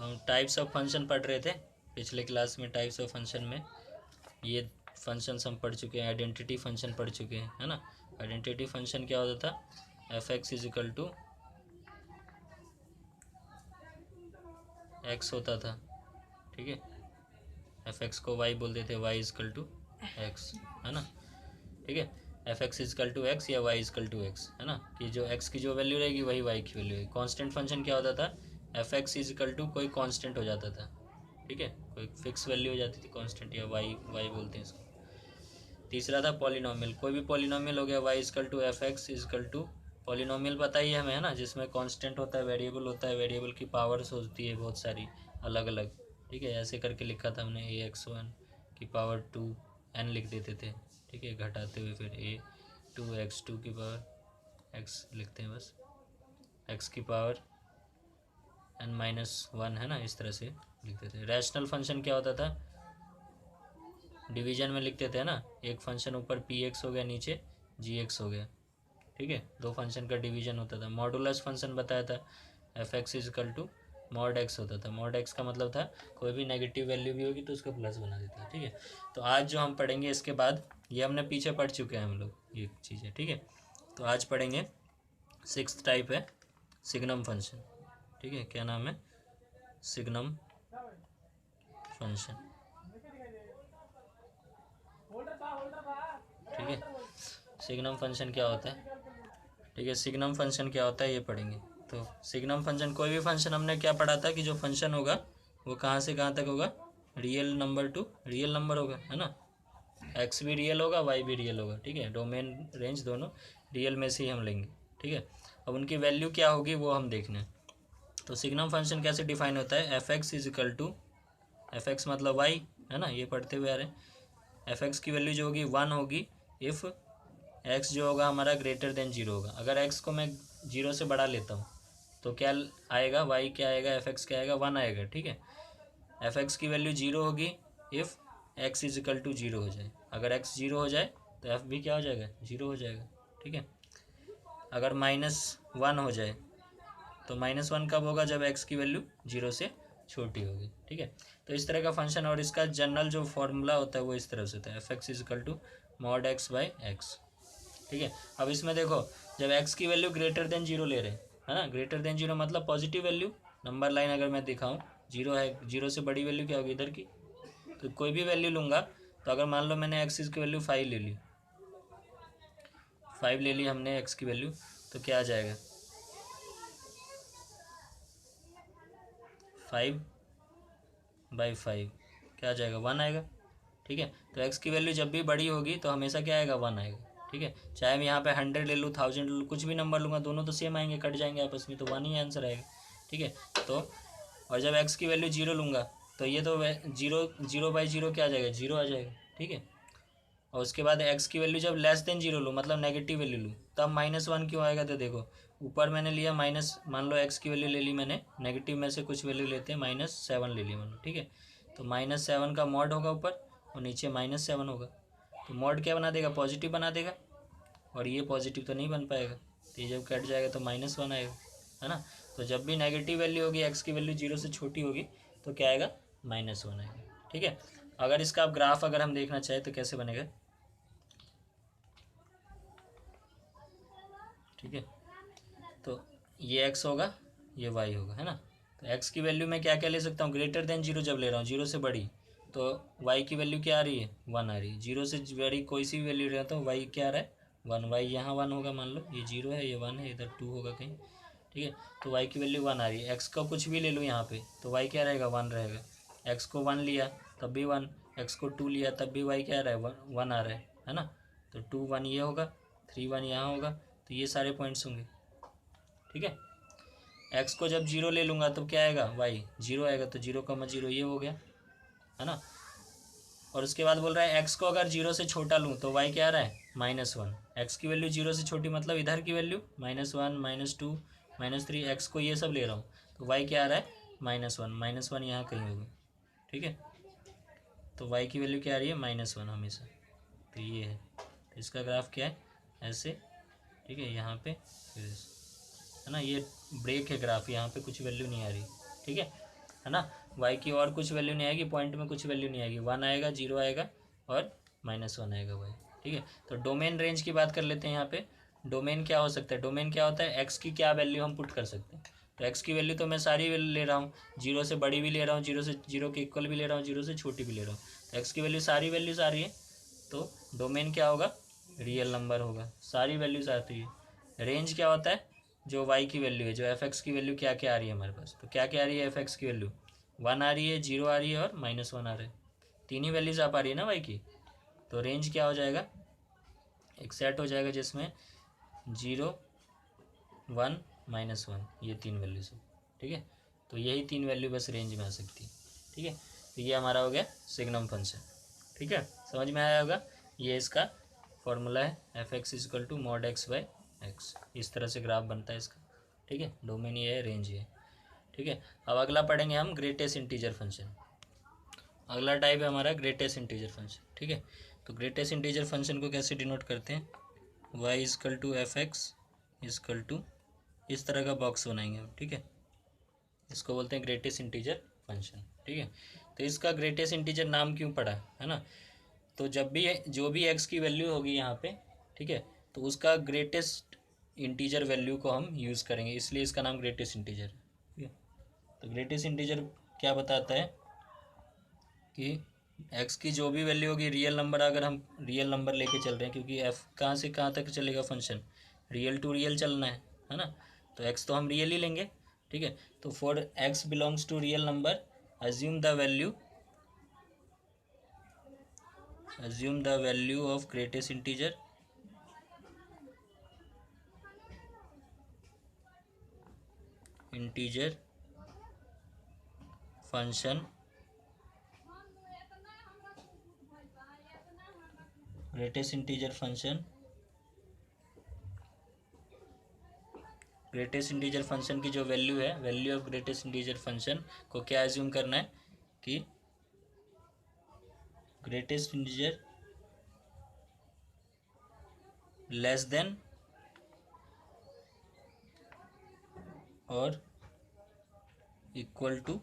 हम types of function पढ़ रहे थे पिछले क्लास में। टाइप्स ऑफ फंक्शन में ये फंक्शंस हम पढ़ चुके हैं। आइडेंटिटी फंक्शन पढ़ चुके हैं, है ना। आइडेंटिटी फंक्शन क्या होता था, f x is equal to x होता था, ठीक है। एफ एक्स को वाई बोलते थे, y is equal to x, है ना, ठीक है। F x is equal to x या y is equal to x, है ना, कि जो एक्स की जो वैल्यू रहेगी वही वाई की वैल्यू है। कांस्टेंट फंक्शन क्या होता था, f x is equal to कोई कांस्टेंट हो जाता था, ठीक है, कोई फिक्स वैल्यू हो जाती थी कांस्टेंट, या वाई बोलते हैं इसको। तीसरा था पॉलिनोमियल, कोई भी पॉलिनोमियल हो गया, y is equal to f x is equal to polynomial पता ही है हमें, है ना, जिसमें कांस्टेंट होता है, वेरिएबल होता है, वेरिएबल की पावर्स होती है बहुत सारी अलग अलग, ठीक है। ऐसे करके लिखा था हमने, ए एक्स वन की पावर 2 n लिख देते थे, ठीक है, घटाते हुए फिर ए 2 एक्स 2 की पावर x लिखते हैं बस, x की पावर n-1, है ना, इस तरह से लिखते थे। रैशनल फंक्शन क्या होता था, डिवीजन में लिखते थे ना, एक फंक्शन ऊपर पी एक्स हो गया, नीचे जी एक्स हो गया, ठीक है, दो फंक्शन का डिवीजन होता था। मॉडुलस फंक्शन बताया था, f x is equal to mod x होता था। मॉड एक्स का मतलब था कोई भी नेगेटिव वैल्यू भी होगी तो उसका प्लस बना देता है, ठीक है। तो आज जो हम पढ़ेंगे इसके बाद, ये हमने पीछे पढ़ चुके हैं हम लोग ये चीज़ें, ठीक है। तो आज पढ़ेंगे 6th टाइप है सिग्नम फंक्शन, ठीक है। क्या नाम है, सिग्नम फंक्शन, ठीक है। सिग्नम फंक्शन क्या होता है, ठीक है, सिग्नम फंक्शन क्या होता है ये पढ़ेंगे। तो सिग्नम फंक्शन, कोई भी फंक्शन, हमने क्या पढ़ा था कि जो फंक्शन होगा वो कहाँ से कहाँ तक होगा, real number two real number होगा, है ना। एक्स भी रियल होगा, वाई भी रियल होगा, ठीक है। डोमेन रेंज दोनों रियल में से ही हम लेंगे, ठीक है। अब उनकी वैल्यू क्या होगी वो हम देखना है। तो सिग्नम फंक्शन कैसे डिफाइन होता है, f x is equal to, f x मतलब वाई, है ना, ये पढ़ते हुए आ रहे हैं। एफ एक्स की वैल्यू जो होगी 1 होगी इफ़ एक्स जो होगा हमारा ग्रेटर देन 0 होगा। अगर एक्स को मैं 0 से बढ़ा लेता हूँ तो क्या आएगा, वाई क्या आएगा, एफ एक्स क्या आएगा, 1 आएगा, ठीक है। एफ एक्स की वैल्यू 0 होगी if x is equal to 0 हो जाए। अगर एक्स 0 हो जाए तो एफ भी क्या हो जाएगा, 0 हो जाएगा, ठीक है। अगर -1 हो जाए तो -1 कब होगा, जब एक्स की वैल्यू 0 से छोटी होगी, ठीक है। तो इस तरह का फंक्शन, और इसका जनरल जो फॉर्मूला होता है वो इस तरह से होता है, f x is equal to mod x by x, ठीक है। अब इसमें देखो, जब एक्स की वैल्यू ग्रेटर देन 0 ले रहे हैं, है ना, ग्रेटर देन 0 मतलब पॉजिटिव वैल्यू, नंबर लाइन अगर मैं दिखाऊँ 0 है, 0 से बड़ी वैल्यू क्या होगी इधर की, तो कोई भी वैल्यू लूँगा। तो अगर मान लो मैंने एक्स की वैल्यू 5 ले ली, 5 ले ली हमने एक्स की वैल्यू, तो क्या आ जाएगा, 5/5 क्या आ जाएगा, 1 आएगा, ठीक है। तो एक्स की वैल्यू जब भी बड़ी होगी तो हमेशा क्या आएगा, 1 आएगा, ठीक है। चाहे मैं यहाँ पे 100 ले लूँ, 1000 ले लूँ, कुछ भी नंबर लूँगा, दोनों तो सेम आएंगे, कट जाएंगे आपस में, तो 1 ही आंसर आएगा, ठीक है। तो और जब एक्स की वैल्यू 0 लूँगा तो ये तो 0/0 क्या आ जाएगा, 0 आ जाएगा, ठीक है। और उसके बाद एक्स की वैल्यू जब लेस देन 0 लूँ, मतलब नेगेटिव वैल्यू लूँ, तब -1 क्यों आएगा, तो देखो ऊपर मैंने लिया माइनस, मान लो एक्स की वैल्यू ले ली मैंने, नेगेटिव में से कुछ वैल्यू लेते हैं, -7 ले ली मैंने, ठीक है। तो -7 का मॉड होगा ऊपर और नीचे -7 होगा, तो मॉड क्या बना देगा, पॉजिटिव बना देगा, और ये पॉजिटिव तो नहीं बन पाएगा, तो ये जब कट जाएगा तो -1 आएगा, है ना। तो जब भी नेगेटिव वैल्यू होगी, एक्स की वैल्यू 0 से छोटी होगी, तो क्या आएगा, -1 आएगा, ठीक है। अगर इसका आप ग्राफ अगर हम देखना चाहें तो कैसे बनेगा, ठीक है। तो ये x होगा, ये y होगा, है ना। तो x की वैल्यू मैं क्या क्या ले सकता हूँ, ग्रेटर देन 0 जब ले रहा हूँ, 0 से बड़ी, तो y की वैल्यू क्या आ रही है, 1 आ रही है। 0 से बड़ी कोई सी भी वैल्यू रहता हूँ, y क्या आ रहा है, 1, y यहाँ 1 होगा, मान लो ये 0 है, ये 1 है, इधर 2 होगा कहीं, ठीक है। तो y की वैल्यू 1 आ रही है। x का कुछ भी ले लो यहाँ पे, तो y क्या रहेगा, 1 रहेगा। x को 1 लिया तब भी 1, x को 2 लिया तब भी y क्या आ रहा है, 1 आ रहा है ना। तो 2 1 ये होगा, 3 1 यहाँ होगा, तो ये सारे पॉइंट्स होंगे, ठीक है। एक्स को जब 0 ले लूँगा तो क्या आएगा, वाई 0 आएगा, तो 0,0 ये हो गया, है ना। और उसके बाद बोल रहा है एक्स को अगर 0 से छोटा लूँ तो वाई क्या आ रहा है, -1। एक्स की वैल्यू 0 से छोटी मतलब इधर की वैल्यू -1 -2 -3, एक्स को ये सब ले रहा हूँ, तो वाई क्या आ रहा है, -1 यहाँ कहीं होगा, ठीक है। तो वाई की वैल्यू क्या आ रही है, -1 हमेशा, तो ये है। तो इसका ग्राफ क्या है, ऐसे, ठीक है, यहाँ पे फिर है ना, ये ब्रेक है ग्राफ, यहाँ पे कुछ वैल्यू नहीं आ रही, ठीक है। है ना। वाई की और कुछ वैल्यू नहीं आएगी, पॉइंट में कुछ वैल्यू नहीं आएगी, 1 आएगा, 0 आएगा और -1 आएगा वाई। ठीक है, तो डोमेन रेंज की बात कर लेते हैं यहाँ पे। डोमेन क्या हो सकता है, डोमेन क्या होता है, एक्स की क्या वैल्यू हम पुट कर सकते हैं। तो एक्स की वैल्यू तो मैं सारी ले रहा हूँ, 0 से बड़ी भी ले रहा हूँ, 0 के इक्वल भी ले रहा हूँ, 0 से छोटी भी ले रहा हूँ। तो एक्स की वैल्यू सारी वैल्यूज आ रही है, तो डोमेन क्या होगा, रियल नंबर होगा, सारी वैल्यूज आती है। रेंज क्या होता है, जो वाई की वैल्यू है, जो एफ एक्स की वैल्यू क्या क्या आ रही है हमारे पास, तो क्या क्या आ रही है एफ एक्स की वैल्यू, 1 आ रही है, 0 आ रही है और -1 आ रहा है, तीन ही वैल्यूज आ पा रही है ना वाई की। तो रेंज क्या हो जाएगा, एक सेट हो जाएगा जिसमें 0, 1, -1 ये तीन वैल्यूज है। ठीक है, तो यही तीन वैल्यू बस रेंज में आ सकती है। ठीक है, तो ये हमारा हो गया सिग्नम फंक्शन। ठीक है, समझ में आया होगा, ये इसका फॉर्मूला है, f x is equal to mod x by x, इस तरह से ग्राफ बनता है इसका। ठीक है, डोमेन ये है, रेंज ये है। ठीक है, अब अगला पढ़ेंगे हम ग्रेटेस्ट इंटीजर फंक्शन। अगला टाइप है हमारा ग्रेटेस्ट इंटीजर फंक्शन। ठीक है, तो ग्रेटेस्ट इंटीजर फंक्शन को कैसे डिनोट करते हैं, y is equal to f x is equal to, इस तरह का बॉक्स बनाएंगे हम। ठीक है, इसको बोलते हैं ग्रेटेस्ट इंटीजर फंक्शन। ठीक है, तो इसका ग्रेटेस्ट इंटीजर नाम क्यों पड़ा है ना, तो जब भी जो भी एक्स की वैल्यू होगी यहाँ पे, ठीक है, तो उसका ग्रेटेस्ट इंटीजर वैल्यू को हम यूज़ करेंगे, इसलिए इसका नाम ग्रेटेस्ट इंटीजर है। ठीक है, तो ग्रेटेस्ट इंटीजर क्या बताता है कि एक्स की जो भी वैल्यू होगी, रियल नंबर, अगर हम रियल नंबर लेके चल रहे हैं, क्योंकि एफ कहाँ से कहाँ तक चलेगा फंक्शन, रियल टू रियल चलना है ना, तो एक्स तो हम रियल ही लेंगे। ठीक है, तो for x belongs to real number assume the value of greatest integer function greatest integer function की जो वैल्यू है, value of greatest integer function को क्या एज्यूम करना है कि ग्रेटेस्ट इंटीजर लेस देन और equal to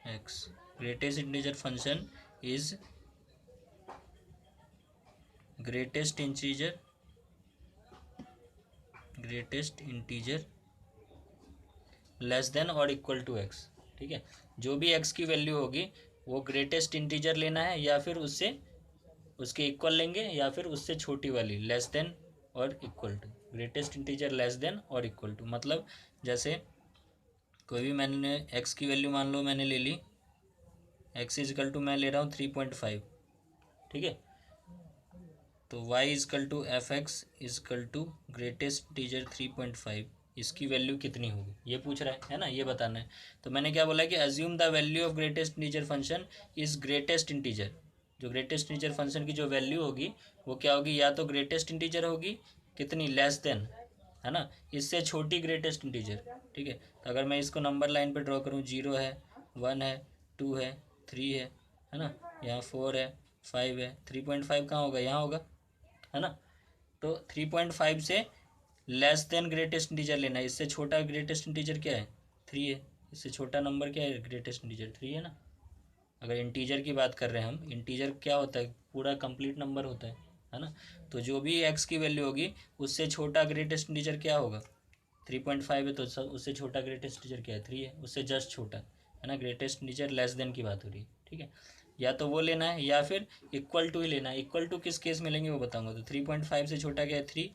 x. Greatest integer function is greatest integer less than और इक्वल टू एक्स। ठीक है, जो भी एक्स की वैल्यू होगी वो ग्रेटेस्ट इंटीजर लेना है, या फिर उससे उसके इक्वल लेंगे, या फिर उससे छोटी वाली लेस देन और equal to. Greatest integer less than और इक्वल टू मतलब जैसे कोई भी मैंने एक्स की वैल्यू मान लो मैंने ले ली, एक्स इजकल टू मैं ले रहा हूँ 3.5। ठीक है, तो y is equal to f x is equal to greatest integer 3.5, इसकी वैल्यू कितनी होगी ये पूछ रहा है ना, ये बताना है। तो मैंने क्या बोला कि assume the value of greatest integer function is greatest integer, जो ग्रेटेस्ट इंटीजर फंक्शन की जो वैल्यू होगी वो क्या होगी, या तो ग्रेटेस्ट इंटीजर होगी कितनी, लेस देन, है ना, इससे छोटी ग्रेटेस्ट इंटीजर। ठीक है, तो अगर मैं इसको नंबर लाइन पे ड्रॉ करूँ, 0 है, 1 है, 2 है, 3 है ना, यहाँ 4 है, 5 है, 3.5 कहाँ होगा, यहाँ होगा, है ना। तो 3.5 से लेस देन ग्रेटेस्ट इंटीजर लेना है, इससे छोटा ग्रेटेस्ट इंटीजर क्या है, 3 है, इससे छोटा नंबर क्या है, ग्रेटेस्ट इंटीजर 3 है ना। अगर इंटीजर की बात कर रहे हैं हम, इंटीजर क्या होता है, पूरा कंप्लीट नंबर होता है ना। तो जो भी एक्स की वैल्यू होगी उससे छोटा ग्रेटेस्ट इंटीजर क्या होगा, 3.5 है, तो उससे छोटा ग्रेटेस्ट इंटीजर क्या है, 3 है, उससे जस्ट छोटा, है ना। ग्रेटेस्ट इंटीजर लेस देन की बात हो रही है। ठीक है, या तो वो लेना है या फिर इक्वल टू ही लेना है। इक्वल टू किस केस में लेंगे वो बताऊंगा। तो 3.5 से छोटा क्या है, 3,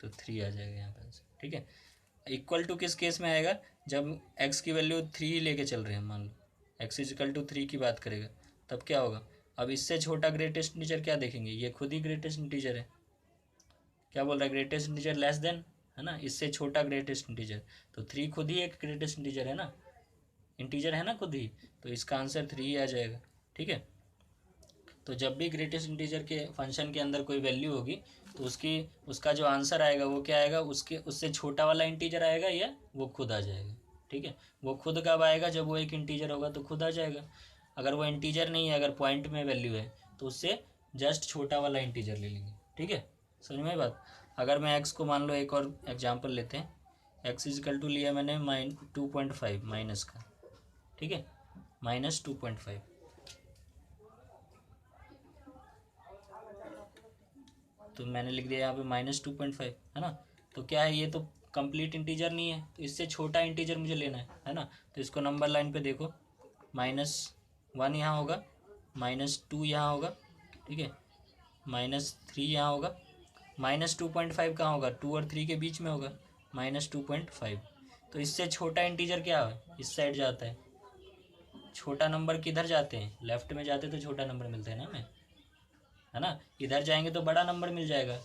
तो 3 आ जाएगा यहाँ पर। ठीक है, इक्वल टू किस केस में आएगा, जब एक्स की वैल्यू 3 लेके चल रहे हैं, मान लो एक्स इजिकल टू 3 की बात करेगा, तब क्या होगा, अब इससे छोटा ग्रेटेस्ट इंटीजर क्या देखेंगे, ये खुद ही ग्रेटेस्ट इंटीजर है। क्या बोल रहा है, ग्रेटेस्ट इंटीजर लेस देन, है ना, इससे छोटा ग्रेटेस्ट इंटीजर, तो 3 खुद ही एक ग्रेटेस्ट इंटीजर है ना, इंटीजर है ना खुद ही, तो इसका आंसर 3 ही आ जाएगा। ठीक है, तो जब भी ग्रेटेस्ट इंटीजर के फंक्शन के अंदर कोई वैल्यू होगी तो उसका जो आंसर आएगा वो क्या आएगा, उससे छोटा वाला इंटीजर आएगा या वो खुद आ जाएगा। ठीक है, वो खुद कब आएगा, जब वो एक इंटीजर होगा तो खुद आ जाएगा। अगर वो इंटीजर नहीं है, अगर पॉइंट में वैल्यू है, तो उससे जस्ट छोटा वाला इंटीजर ले लेंगे। ठीक है, समझ में बात। अगर मैं एक्स को मान लो, एक और एग्जाम्पल लेते हैं, एक्स इजिकल टू लिया मैंने 2.5 माइनस का, ठीक है, -2.5। तो मैंने लिख दिया यहाँ पे -2.5, है ना। तो क्या है, ये तो कंप्लीट इंटीजर नहीं है, तो इससे छोटा इंटीजर मुझे लेना है ना। तो इसको नंबर लाइन पे देखो, -1 यहाँ होगा, -2 यहाँ होगा, ठीक है, -3 यहाँ होगा, -2.5 कहाँ होगा, 2 और 3 के बीच में होगा, -2.5। तो इससे छोटा इंटीजर क्या है, इस साइड जाता है। छोटा नंबर किधर जाते हैं, लेफ्ट में जाते तो छोटा नंबर मिलता है ना हमें, है ना। इधर जाएंगे तो बड़ा नंबर मिल जाएगा।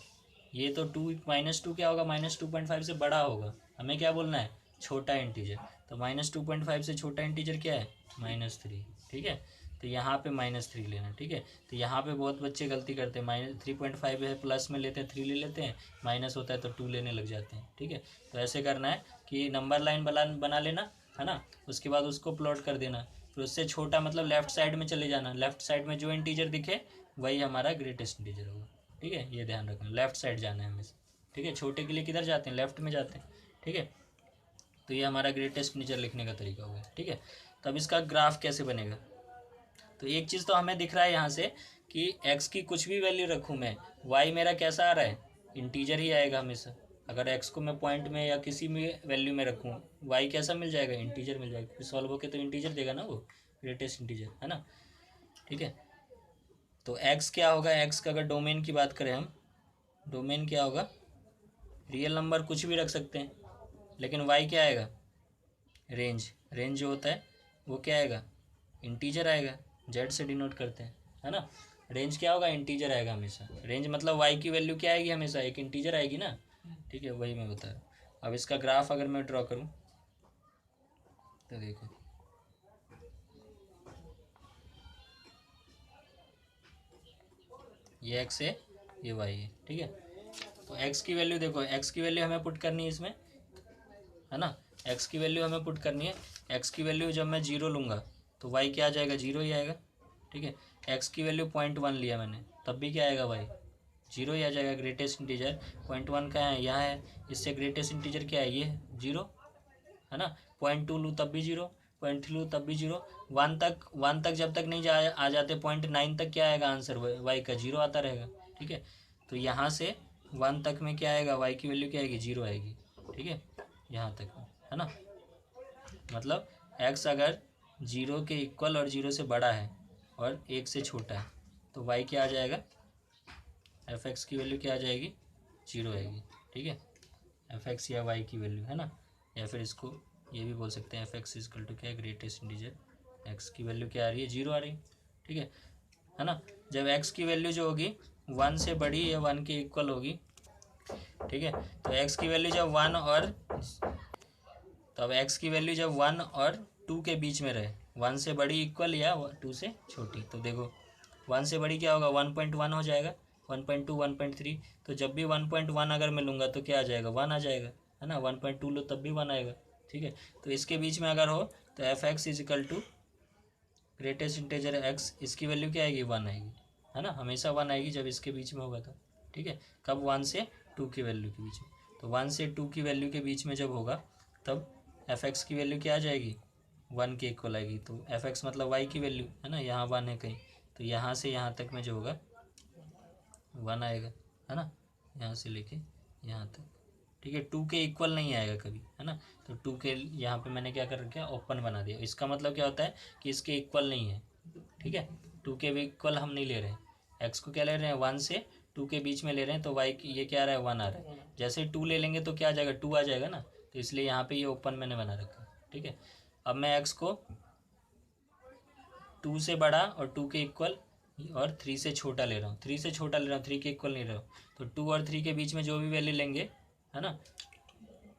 ये तो -2 क्या होगा, -2.5 से बड़ा होगा। हमें क्या बोलना है, छोटा इंटीजर। तो -2.5 से छोटा इंटीजर क्या है, -3, ठीक है। तो यहाँ पे -3 लेना, ठीक है। तो यहाँ पे बहुत बच्चे गलती करते हैं, -3.5 है, प्लस में लेते हैं 3 ले लेते हैं, माइनस होता है तो 2 लेने लग जाते हैं, ठीक है। तो ऐसे करना है कि नंबर लाइन बना लेना, है ना। उसके बाद उसको प्लॉट कर देना, फिर उससे छोटा मतलब लेफ्ट साइड में चले जाना। लेफ्ट साइड में जो इंटीजर दिखे वही हमारा ग्रेटेस्ट इंटीजर होगा, ठीक है। ये ध्यान रखना, लेफ्ट साइड जाना है हमेशा, ठीक है। छोटे के लिए किधर जाते हैं, लेफ्ट में जाते हैं, ठीक है। तो ये हमारा ग्रेटेस्ट इंटीजर लिखने का तरीका होगा, ठीक है। तब इसका ग्राफ कैसे बनेगा, तो एक चीज़ तो हमें दिख रहा है यहाँ से कि x की कुछ भी वैल्यू रखूँ मैं, y मेरा कैसा आ रहा है, इंटीजर ही आएगा हमेशा। अगर x को मैं पॉइंट में या किसी भी वैल्यू में रखूँ, y कैसा मिल जाएगा, इंटीजर मिल जाएगा। फिर सॉल्व होके तो इंटीजर देगा ना वो, ग्रेटेस्ट इंटीजर, है ना, ठीक है। तो x क्या होगा, x का अगर डोमेन की बात करें हम, डोमेन क्या होगा, रियल नंबर कुछ भी रख सकते हैं, लेकिन y क्या आएगा, रेंज। रेंज जो होता है वो क्या आएगा, इंटीजर आएगा, जेड से डिनोट करते हैं, है ना। रेंज क्या होगा, इंटीजर आएगा हमेशा। रेंज मतलब y की वैल्यू क्या आएगी, हमेशा एक इंटीजर आएगी ना, ठीक है, वही मैं बता रहा हूँ। अब इसका ग्राफ अगर मैं ड्रॉ करूँ तो देखो, ये x है, ये y है, ठीक है। तो x की वैल्यू देखो, x की वैल्यू हमें पुट करनी है इसमें, है ना। x की वैल्यू हमें पुट करनी है। x की वैल्यू जब मैं 0 लूँगा तो y क्या आ जाएगा, 0 ही आएगा, ठीक है। x की वैल्यू 0.1 लिया मैंने, तब भी क्या आएगा, y 0 ही आ जाएगा। ग्रेटेस्ट इंटीजर 0.1 का है, यहाँ है, इससे ग्रेटेस्ट इंटीजर क्या है, ये 0, है ना। 0.2 लूँ तब भी 0, 0.3 लूँ तब भी 0, 1 तक जब तक नहीं आ जाते 0.9 तक क्या आएगा आंसर, y का 0 आता रहेगा, ठीक है। तो यहाँ से 1 तक में क्या आएगा, y की वैल्यू क्या आएगी, 0 आएगी, ठीक है, यहाँ तक, है ना। मतलब x अगर 0 के इक्वल और 0 से बड़ा है और 1 से छोटा है तो y क्या आ जाएगा, f(x) की वैल्यू क्या आ जाएगी, 0 आएगी, ठीक है। f(x) या y की वैल्यू, है ना। या फिर इसको ये भी बोल सकते हैं, f(x) इक्वल टू क्या है, ग्रेटेस्ट इंटीजर x की वैल्यू क्या आ रही है, 0 आ रही है, ठीक है ना। जब x की वैल्यू जो होगी 1 से बड़ी या 1 के इक्वल होगी, ठीक है। तो x की वैल्यू जब 1 और, तो अब x की वैल्यू जब 1 और 2 के बीच में रहे, 1 से बड़ी इक्वल या 2 से छोटी, तो देखो 1 से बड़ी क्या होगा, 1.1 हो जाएगा, 1.2, 1.3। तो जब भी 1.1 अगर मैं लूँगा तो क्या आ जाएगा, 1 आ जाएगा, है ना। 1.2 लो तब भी 1 आएगा, ठीक है। तो इसके बीच में अगर हो तो f(x) is equal to greatest integer x, इसकी वैल्यू क्या आएगी, 1 आएगी, है ना। हमेशा 1 आएगी जब इसके बीच में होगा तो, ठीक है। कब, 1 से 2 की वैल्यू के बीच में। तो 1 से 2 की वैल्यू के बीच में जब होगा तब f(x) की वैल्यू क्या आ जाएगी, 1 के इक्वल आएगी। तो f(x) मतलब y की वैल्यू, है ना, यहाँ 1 है कहीं, तो यहाँ से यहाँ तक में जो होगा 1 आएगा, है ना, यहाँ से लेके यहाँ तक, ठीक है। 2 के इक्वल नहीं आएगा कभी, है ना। तो 2 के यहाँ पे मैंने क्या कर रखा है, ओपन बना दिया। इसका मतलब क्या होता है कि इसके इक्वल नहीं है, ठीक है। 2 के भी इक्वल हम नहीं ले रहे हैं, x को क्या ले रहे हैं, 1 से 2 के बीच में ले रहे हैं, तो y ये क्या आ रहा है, 1 आ रहा है। जैसे 2 ले लेंगे तो क्या आ जाएगा, 2 आ जाएगा ना, तो इसलिए यहाँ पे ये ओपन मैंने बना रखा है, ठीक है। अब मैं x को 2 से बड़ा और 2 के इक्वल और 3 से छोटा ले रहा हूँ, 3 से छोटा ले रहा हूँ, 3 के इक्वल नहीं ले रहा हूँ। तो 2 और 3 के बीच में जो भी वैल्यू लेंगे, है ना,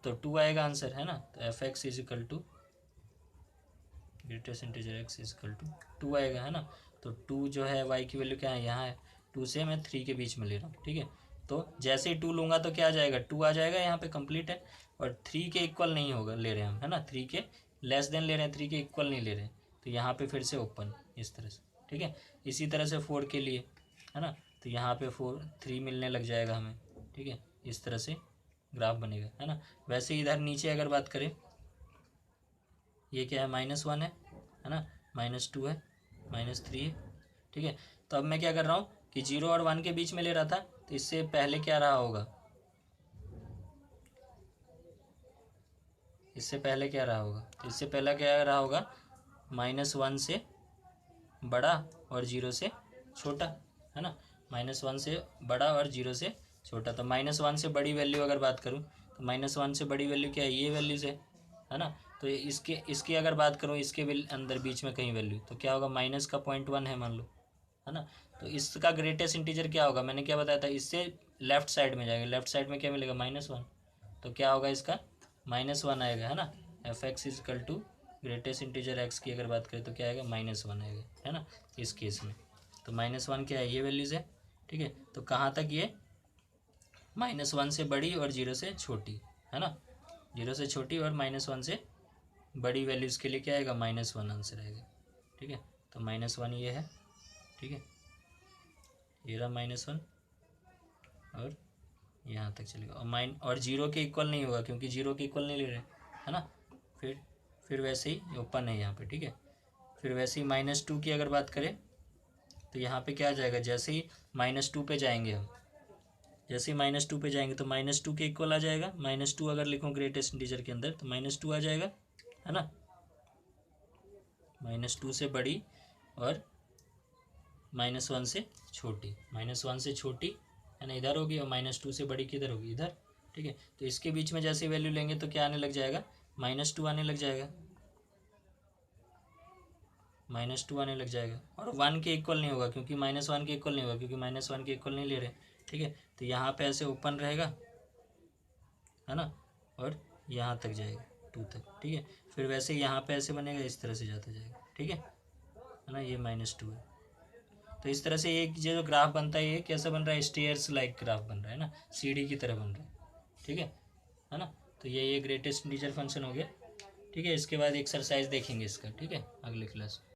तो 2 आएगा आंसर, है ना। तो f(x) is equal to greatest integer x is equal to 2 आएगा, है ना। तो 2 जो है y की वैल्यू क्या है, यहाँ है, 2 से मैं 3 के बीच में ले रहा हूँ, ठीक है। तो जैसे ही 2 लूँगा तो क्या आ जाएगा, 2 आ जाएगा, यहाँ पे कंप्लीट है। और 3 के इक्वल नहीं होगा, ले रहे हैं हम, है ना, 3 के लेस देन ले रहे हैं, 3 के इक्वल नहीं ले रहे हैं, तो यहाँ पे फिर से ओपन इस तरह से, ठीक है। इसी तरह से 4 के लिए, है ना, तो यहाँ पे 3 मिलने लग जाएगा हमें, ठीक है, इस तरह से ग्राफ बनेगा, है ना। वैसे ही इधर नीचे अगर बात करें, ये क्या है, -1 है ना, -2 है, -3 है, ठीक है। तो अब मैं क्या कर रहा हूँ कि 0 और 1 के बीच में ले रहा था, तो इससे पहले क्या रहा होगा, इससे पहले क्या रहा होगा, तो इससे पहले क्या रहा होगा, -1 से बड़ा और 0 से छोटा, है ना। -1 से बड़ा और 0 से छोटा। तो -1 से बड़ी वैल्यू अगर बात करूँ, तो -1 से बड़ी वैल्यू क्या है, ये वैल्यू से, है ना। तो इसकी अगर बात करूँ, इसके अंदर बीच में कहीं वैल्यू, तो क्या होगा, माइनस का 0.1 है मान लो, है ना। तो इसका ग्रेटेस्ट इंटीजर क्या होगा, मैंने क्या बताया था, इससे लेफ्ट साइड में जाएगा, लेफ्ट साइड में क्या मिलेगा, -1। तो क्या होगा इसका, -1 आएगा, है ना। F x is equal to greatest integer x की अगर बात करें तो क्या आएगा, -1 आएगा, है ना, इस केस में। तो -1 क्या है, ये वैल्यूज़ है, ठीक है। तो कहाँ तक ये, -1 से बड़ी और 0 से छोटी, है ना, 0 से छोटी और -1 से बड़ी वैल्यूज़ के लिए क्या आएगा, -1 आंसर आएगा, ठीक है। तो -1 ये है, ठीक है, ये रहा -1 और यहाँ तक चलेगा, और 0 के इक्वल नहीं होगा क्योंकि 0 के इक्वल नहीं ले रहे, है ना। फिर वैसे ही ओपन है यहाँ पे, ठीक है। फिर वैसे ही -2 की अगर बात करें, तो यहाँ पे क्या आ जाएगा, जैसे ही -2 पे जाएंगे हम, जैसे ही -2 पे जाएंगे तो -2 के इक्वल आ जाएगा, -2 अगर लिखूँ ग्रेटेस्ट इंटीजर के अंदर तो -2 आ जाएगा, है ना। -2 से बड़ी और -1 से छोटी, -1 से छोटी, है ना, इधर होगी, और -2 से बड़ी किधर होगी, इधर, ठीक है। तो इसके बीच में जैसे वैल्यू लेंगे तो क्या आने लग जाएगा, -2 आने लग जाएगा, -2 आने लग जाएगा, और 1 के इक्वल नहीं होगा क्योंकि -1 के इक्वल नहीं होगा क्योंकि -1 के इक्वल नहीं ले रहे, ठीक है। तो यहाँ पे ऐसे ओपन रहेगा, है ना, और यहाँ तक जाएगा 2 तक, ठीक है। फिर वैसे यहाँ पे ऐसे बनेगा, इस तरह से जाता जाएगा, ठीक है ना, ये -2 है। तो इस तरह से एक जो ग्राफ बनता है, ये कैसा बन रहा है, स्टेयर्स लाइक ग्राफ बन रहा है ना, सीढ़ी की तरह बन रहा है, ठीक है ना। तो ये ग्रेटेस्ट इंटीजर फंक्शन हो गया, ठीक है। इसके बाद एक्सरसाइज देखेंगे इसका, ठीक है, अगले क्लास में।